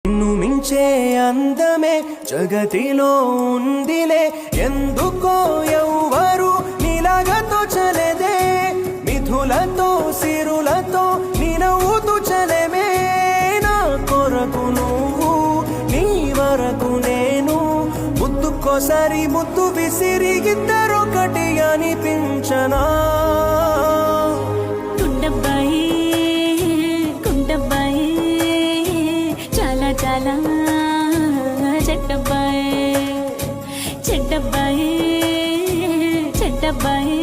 నిన్ను మించే అందమే జగతిలో ఉందిలే, ఎందుకో ఎవ్వరు నీలాగా తోచలేదే. మిథులతో సిరులతో నీ నవ్వుతూ చలమే, నా కొరకు నువ్వు నీ వరకు నేను. ముద్దుకోసారి ముద్దు విసిరి ఇద్దరొకటి అనిపించనా. కుండబ్బాయి కుండబ్బాయి చాలా చాలా చెడ్డబ్బాయి చెడ్డబ్బాయి చెడ్డబ్బాయి